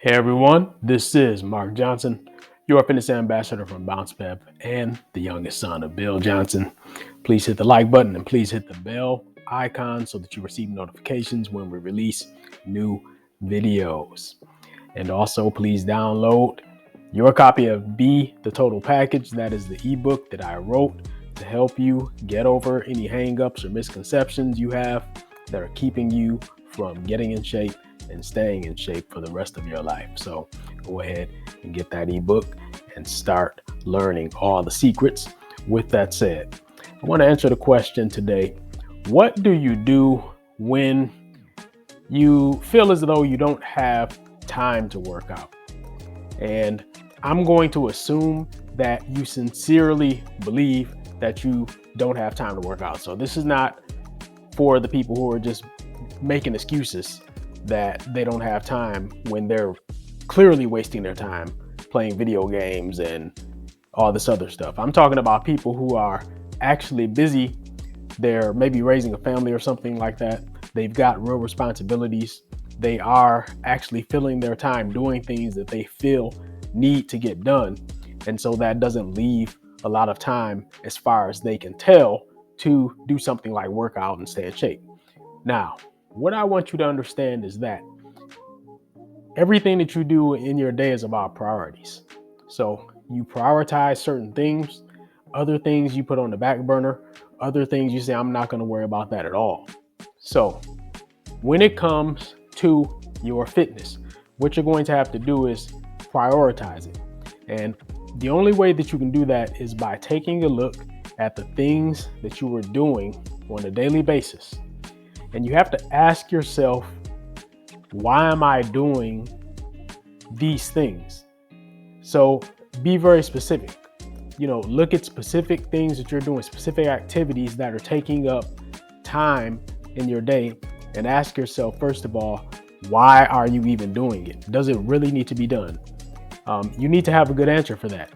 Hey everyone, this is Mark Johnson, your fitness ambassador from Bounce Pep and the youngest son of Bill Johnson. Please hit the like button and please hit the bell icon so that you receive notifications when we release new videos. And also please download your copy of Be the Total Package. That is the ebook that I wrote to help you get over any hangups or misconceptions you have that are keeping you from getting in shape and staying in shape for the rest of your life. So go ahead and get that ebook and start learning all the secrets. With that said, I want to answer the question today. What do you do when you feel as though you don't have time to work out? And I'm going to assume that you sincerely believe that you don't have time to work out. So this is not for the people who are just making excuses that they don't have time when they're clearly wasting their time playing video games and all this other stuff. I'm talking about people who are actually busy. They're maybe raising a family or something like that. They've got real responsibilities. They are actually filling their time doing things that they feel need to get done. And so that doesn't leave a lot of time, as far as they can tell, to do something like work out and stay in shape. Now, what I want you to understand is that everything that you do in your day is about priorities. So you prioritize certain things, other things you put on the back burner, other things you say, I'm not going to worry about that at all. So when it comes to your fitness, what you're going to have to do is prioritize it. And the only way that you can do that is by taking a look at the things that you were doing on a daily basis. And you have to ask yourself, why am I doing these things? So be very specific. Look at specific things that you're doing, specific activities that are taking up time in your day, and ask yourself, first of all, why are you even doing it? Does it really need to be done? You need to have a good answer for that.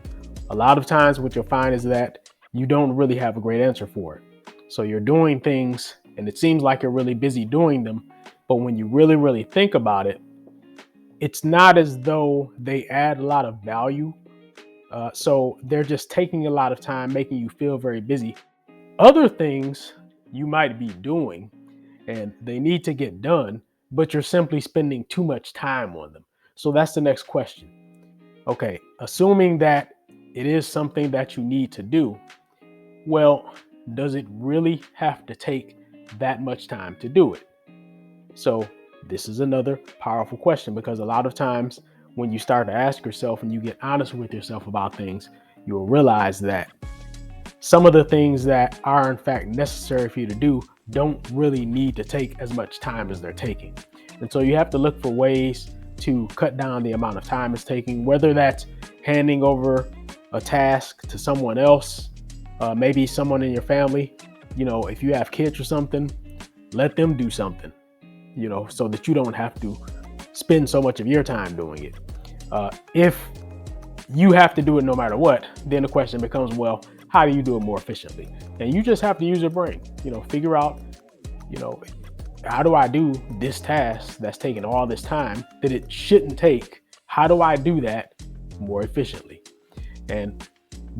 A lot of times what you'll find is that you don't really have a great answer for it. So you're doing things and it seems like you're really busy doing them, but when you really think about it, it's not as though they add a lot of value. So they're just taking a lot of time, making you feel very busy. Other things you might be doing and they need to get done, but you're simply spending too much time on them. So that's the next question. Okay, assuming that it is something that you need to do, well, does it really have to take that much time to do it? So this is another powerful question, because a lot of times when you start to ask yourself and you get honest with yourself about things, you'll realize that some of the things that are in fact necessary for you to do don't really need to take as much time as they're taking. And so you have to look for ways to cut down the amount of time it's taking, whether that's handing over a task to someone else, maybe someone in your family. If you have kids or something, let them do something, so that you don't have to spend so much of your time doing it. If you have to do it no matter what, then the question becomes, well, how do you do it more efficiently? And you just have to use your brain, figure out, how do I do this task that's taking all this time that it shouldn't take? How do I do that more efficiently? And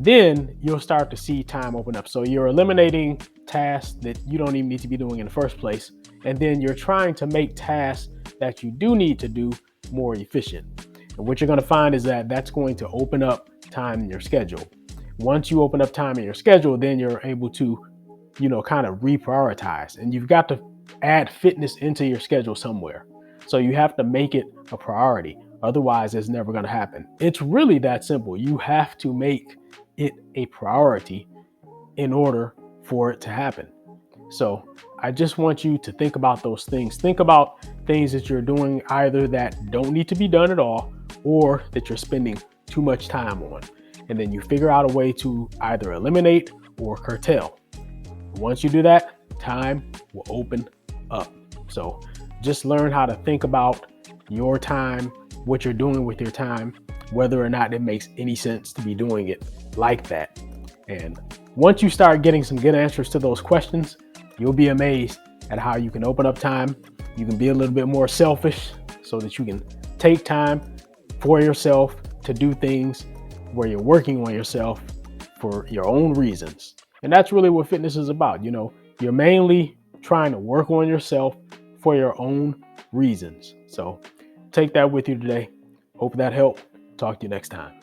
then you'll start to see time open up. So you're eliminating tasks that you don't even need to be doing in the first place. And then you're trying to make tasks that you do need to do more efficient. And what you're going to find is that that's going to open up time in your schedule. Once you open up time in your schedule, then you're able to, kind of reprioritize. And you've got to add fitness into your schedule somewhere. So you have to make it a priority. Otherwise, it's never going to happen. It's really that simple. You have to make it a priority in order for it to happen. So I just want you to think about those things. Think about things that you're doing either that don't need to be done at all, or that you're spending too much time on. And then you figure out a way to either eliminate or curtail. Once you do that, time will open up. So just learn how to think about your time, what you're doing with your time, whether or not it makes any sense to be doing it like that. And once you start getting some good answers to those questions, you'll be amazed at how you can open up time. You can be a little bit more selfish so that you can take time for yourself, to do things where you're working on yourself for your own reasons. And that's really what fitness is about. You're mainly trying to work on yourself for your own reasons. So take that with you today. Hope that helped. Talk to you next time.